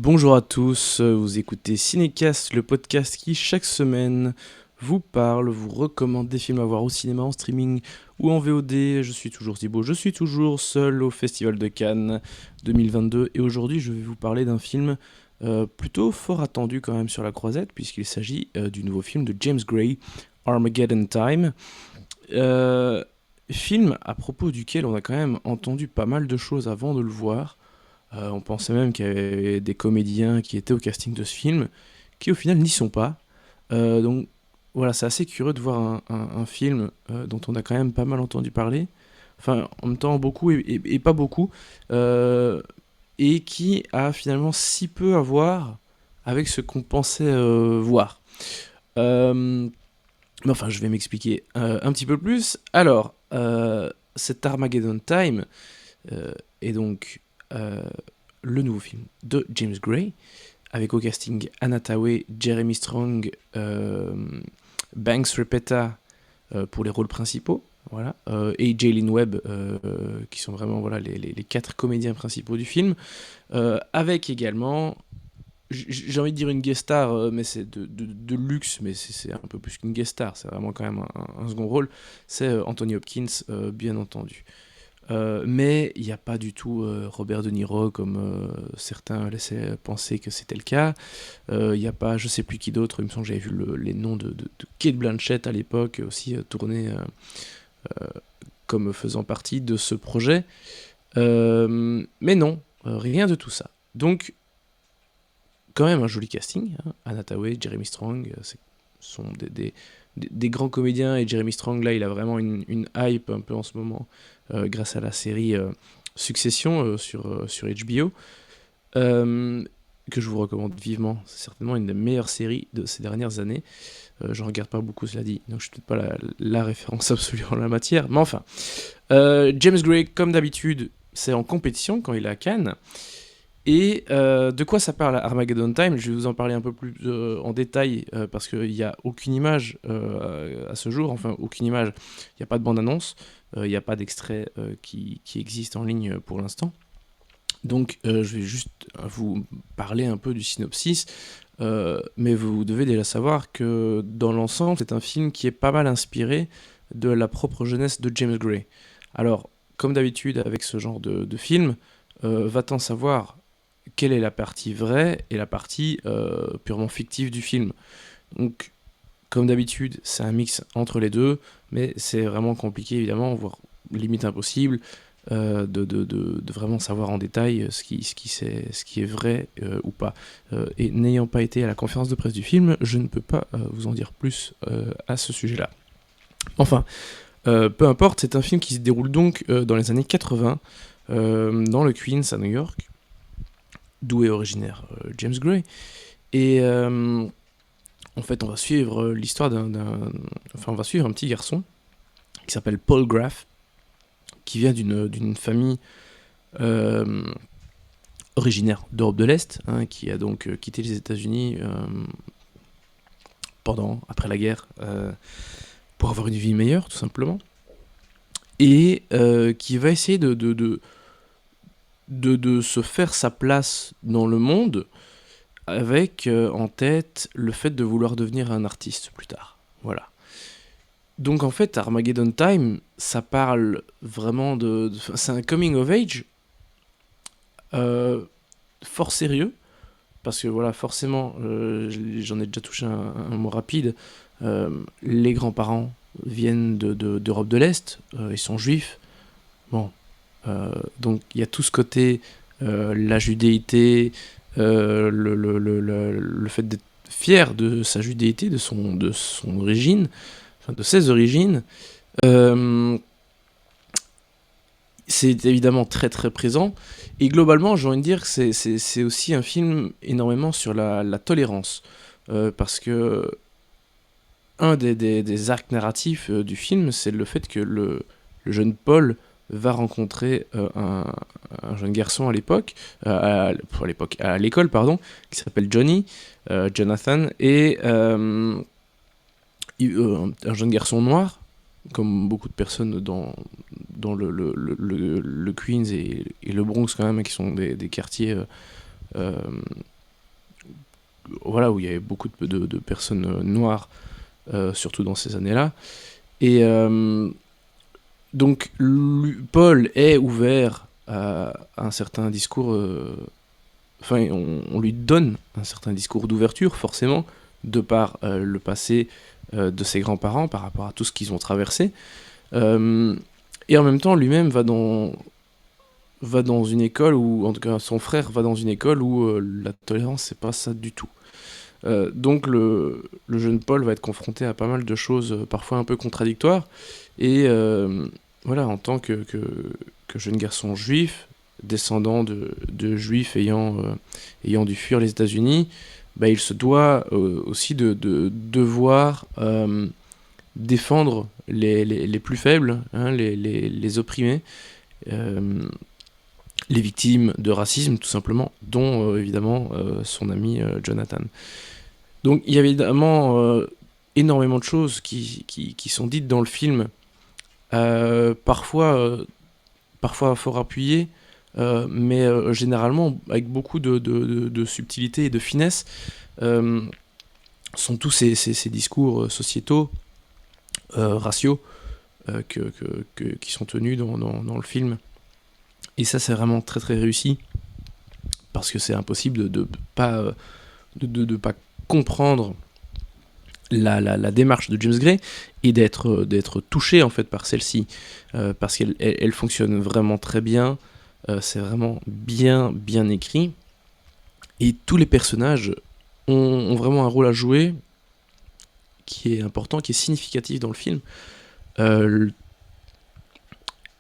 Bonjour à tous, vous écoutez Cinécast, le podcast qui chaque semaine vous parle, vous recommande des films à voir au cinéma, en streaming ou en VOD. Je suis toujours Thibaut, je suis toujours seul au Festival de Cannes 2022 et aujourd'hui je vais vous parler d'un film plutôt fort attendu quand même sur la croisette puisqu'il s'agit du nouveau film de James Gray, Armageddon Time. Euh, Film à propos duquel on a quand même entendu pas mal de choses avant de le voir. On pensait même qu'il y avait des comédiens qui étaient au casting de ce film, qui au final n'y sont pas. Donc voilà, c'est assez curieux de voir un film dont on a quand même pas mal entendu parler. Enfin, en même temps, beaucoup et pas beaucoup. euh, et qui a finalement si peu à voir avec ce qu'on pensait voir. Euh, mais enfin, je vais m'expliquer un petit peu plus. Alors, cet Armageddon Time est donc le nouveau film de James Gray, avec au casting Anna Thaoué, Jeremy Strong, Banks Repeta pour les rôles principaux, voilà, et Jaylin Webb, qui sont vraiment voilà, les quatre comédiens principaux du film, avec également, j'ai envie de dire une guest star, mais c'est de luxe, mais c'est un peu plus qu'une guest star, c'est vraiment quand même un second rôle, c'est Anthony Hopkins, bien entendu. Mais il n'y a pas du tout Robert De Niro comme certains laissaient penser que c'était le cas. Il n'y a pas je sais plus qui d'autre, il me semble que j'avais vu les noms de Cate Blanchett à l'époque aussi tournés comme faisant partie de ce projet. Mais non, rien de tout ça. Donc quand même un joli casting, hein. Anna Thaoué, Jeremy Strong, sont des grands comédiens et Jeremy Strong là il a vraiment une hype un peu en ce moment grâce à la série Succession sur HBO, euh, que je vous recommande vivement. C'est certainement une des meilleures séries de ces dernières années. J'en regarde pas beaucoup, cela dit, donc je suis peut-être pas la référence absolue en la matière, mais enfin. James Gray, comme d'habitude, c'est en compétition quand il est à Cannes. Et de quoi ça parle Armageddon Time? Je vais vous en parler un peu plus en détail parce qu'il n'y a aucune image à ce jour, enfin aucune image, il n'y a pas de bande-annonce, il n'y a pas d'extrait qui existe en ligne pour l'instant. Donc je vais juste vous parler un peu du synopsis, mais vous devez déjà savoir que dans l'ensemble, c'est un film qui est pas mal inspiré de la propre jeunesse de James Gray. Alors, comme d'habitude avec ce genre de film, va-t-on savoir quelle est la partie vraie et la partie purement fictive du film. Donc, comme d'habitude, c'est un mix entre les deux, mais c'est vraiment compliqué évidemment, voire limite impossible de vraiment savoir en détail ce qui est vrai ou pas. Et n'ayant pas été à la conférence de presse du film, je ne peux pas vous en dire plus à ce sujet-là. Enfin, peu importe, c'est un film qui se déroule donc dans les années 80, dans le Queens à New York, d'où est originaire James Gray. Et en fait, on va suivre l'histoire enfin, on va suivre un petit garçon qui s'appelle Paul Graff, qui vient d'une famille euh, originaire d'Europe de l'Est, hein, qui a donc quitté les États-Unis après la guerre, pour avoir une vie meilleure, tout simplement, et qui va essayer de se faire sa place dans le monde avec en tête le fait de vouloir devenir un artiste plus tard. Voilà. Donc en fait, Armageddon Time, ça parle vraiment c'est un coming of age euh, fort sérieux, parce que voilà, forcément, j'en ai déjà touché un mot rapide, les grands-parents viennent d'Europe de l'Est, ils sont juifs, bon, donc il y a tout ce côté, la judéité, le fait d'être fier de sa judéité, de son origine, enfin, de ses origines, euh, c'est évidemment très très présent. Et globalement, j'ai envie de dire que c'est aussi un film énormément sur la tolérance. Parce que un des arcs narratifs du film, c'est le fait que le jeune Paul va rencontrer un jeune garçon à l'époque, à l'école, pardon, qui s'appelle Johnny, Jonathan, et un jeune garçon noir, comme beaucoup de personnes dans le Queens et le Bronx quand même, qui sont des quartiers voilà, où il y avait beaucoup de personnes noires, surtout dans ces années-là. Et donc, Paul est ouvert à un certain discours, enfin, on lui donne un certain discours d'ouverture, forcément, de par le passé de ses grands-parents, par rapport à tout ce qu'ils ont traversé. Euh, et en même temps, lui-même va dans une école où, en tout cas, son frère va dans une école où la tolérance, c'est pas ça du tout. Donc le jeune Paul va être confronté à pas mal de choses parfois un peu contradictoires. Et voilà, en tant que jeune garçon juif, descendant de juifs ayant dû fuir les États-Unis, bah, il se doit aussi de devoir défendre les plus faibles, hein, les opprimés, euh, les victimes de racisme tout simplement, dont évidemment son ami Jonathan. Donc il y avait évidemment énormément de choses qui sont dites dans le film, parfois, parfois fort appuyées, mais généralement avec beaucoup de subtilité et de finesse. Euh, sont tous ces discours sociétaux, raciaux, qui sont tenus dans le film. Et ça, c'est vraiment très très réussi, parce que c'est impossible de pas comprendre la démarche de James Gray et d'être touché en fait par celle-ci, parce qu'elle fonctionne vraiment très bien, c'est vraiment bien écrit, et tous les personnages ont vraiment un rôle à jouer qui est important, qui est significatif dans le film. Euh,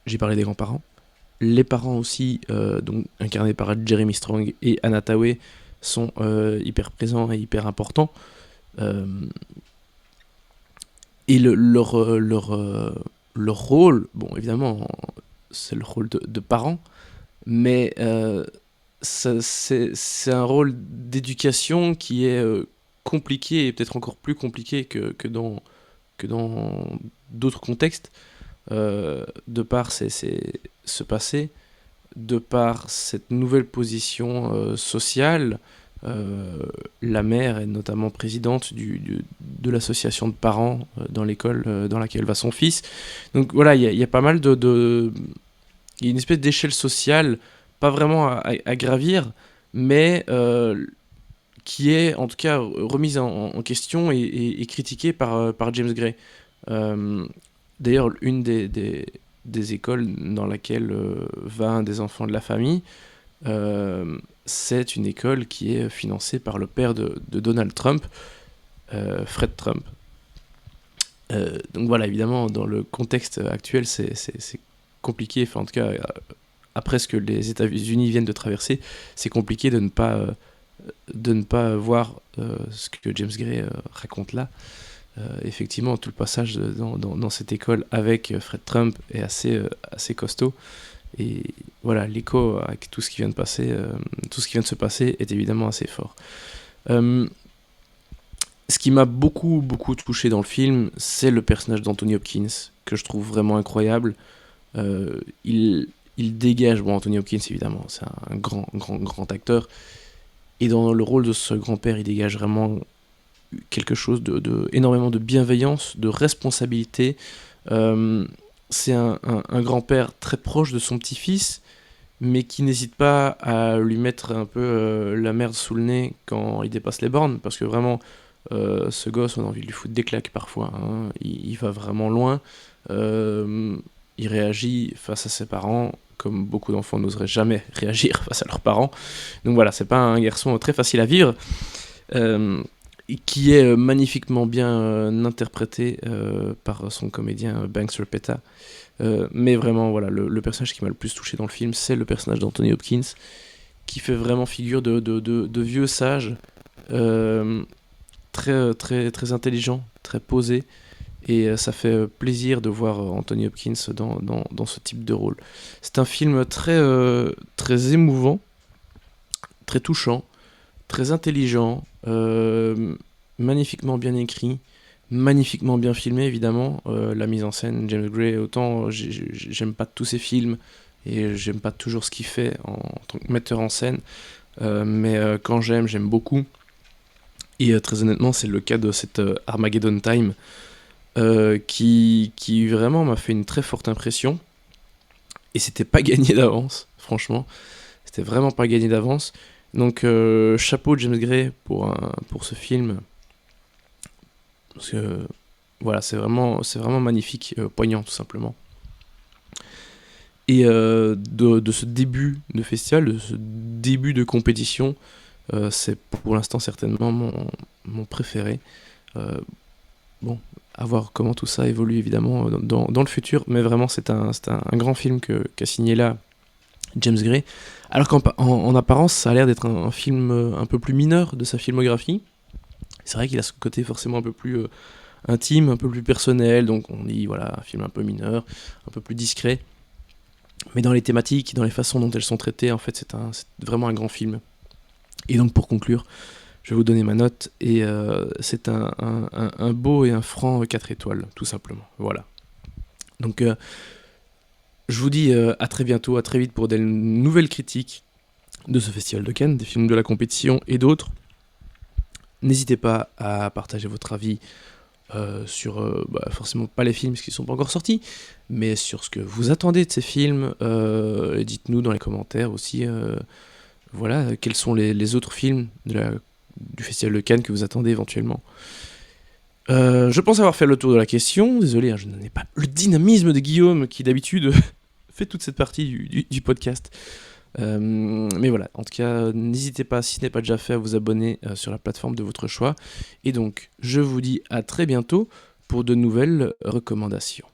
j'ai parlé des grands-parents. Les parents aussi, donc incarnés par Jeremy Strong et Anna Tawai, sont hyper présents et hyper importants. Euh, et leur rôle, bon évidemment, c'est le rôle de parents, mais c'est un rôle d'éducation qui est compliqué, et peut-être encore plus compliqué que dans d'autres contextes, de par ce passé, de par cette nouvelle position sociale. La mère est notamment présidente de l'association de parents dans l'école dans laquelle va son fils. Donc voilà, il y a pas mal il y a une espèce d'échelle sociale, pas vraiment à gravir, mais qui est en tout cas remise en question et critiquée par James Gray. Euh, D'ailleurs, une des écoles dans laquelle va un des enfants de la famille, c'est une école qui est financée par le père de Donald Trump, Fred Trump. Donc voilà, évidemment, dans le contexte actuel, c'est compliqué, enfin en tout cas, après ce que les États-Unis viennent de traverser, c'est compliqué de ne pas voir ce que James Gray raconte là. Effectivement, tout le passage dans cette école avec Fred Trump est assez costaud. Et voilà, l'écho avec tout ce qui vient de passer, tout ce qui vient de se passer est évidemment assez fort. Euh, Ce qui m'a beaucoup touché dans le film, c'est le personnage d'Anthony Hopkins, que je trouve vraiment incroyable. Il dégage, bon, Anthony Hopkins évidemment, c'est un grand acteur, et dans le rôle de ce grand-père, il dégage vraiment quelque chose énormément de bienveillance, de responsabilité. Euh, c'est un grand-père très proche de son petit-fils, mais qui n'hésite pas à lui mettre un peu la merde sous le nez quand il dépasse les bornes, parce que vraiment, ce gosse, on a envie de lui foutre des claques parfois, hein. Il va vraiment loin. Euh, il réagit face à ses parents comme beaucoup d'enfants n'oseraient jamais réagir face à leurs parents. Donc voilà, c'est pas un garçon très facile à vivre. Euh, qui est magnifiquement bien interprété par son comédien Banks Repeta. Mais vraiment, voilà, le personnage qui m'a le plus touché dans le film, c'est le personnage d'Anthony Hopkins, qui fait vraiment figure de vieux sage, euh, très intelligent, très posé, et ça fait plaisir de voir Anthony Hopkins dans ce type de rôle. C'est un film très émouvant, très touchant, très intelligent, magnifiquement bien écrit, magnifiquement bien filmé évidemment. La mise en scène, James Gray, autant j'aime pas tous ses films et j'aime pas toujours ce qu'il fait en tant que metteur en scène, mais quand j'aime beaucoup. Et très honnêtement, c'est le cas de cette Armageddon Time qui vraiment m'a fait une très forte impression. Et c'était pas gagné d'avance, franchement. C'était vraiment pas gagné d'avance. Donc chapeau James Gray pour ce film. Parce que voilà, c'est vraiment magnifique, poignant tout simplement. Et de ce début de festival, de ce début de compétition, c'est pour l'instant certainement mon préféré. Euh, bon, à voir comment tout ça évolue évidemment dans le futur, mais vraiment c'est un grand film qu'a signé là James Gray. Alors en apparence, ça a l'air d'être un film un peu plus mineur de sa filmographie. C'est vrai qu'il a ce côté forcément un peu plus intime, un peu plus personnel, donc on dit voilà, un film un peu mineur, un peu plus discret. Mais dans les thématiques, dans les façons dont elles sont traitées, en fait, c'est vraiment un grand film. Et donc pour conclure, je vais vous donner ma note, et c'est un beau et un franc 4 étoiles, tout simplement. Voilà. Donc je vous dis à très bientôt, à très vite pour des nouvelles critiques de ce festival de Cannes, des films de la compétition et d'autres. N'hésitez pas à partager votre avis sur, forcément pas les films parce qu'ils sont pas encore sortis, mais sur ce que vous attendez de ces films. Dites-nous dans les commentaires aussi, voilà, quels sont les autres films du Festival de Cannes que vous attendez éventuellement. Je pense avoir fait le tour de la question. Désolé, hein, je n'ai pas le dynamisme de Guillaume qui d'habitude fait toute cette partie du podcast. Mais voilà, en tout cas, n'hésitez pas, si ce n'est pas déjà fait, à vous abonner sur la plateforme de votre choix. Et donc, je vous dis à très bientôt pour de nouvelles recommandations.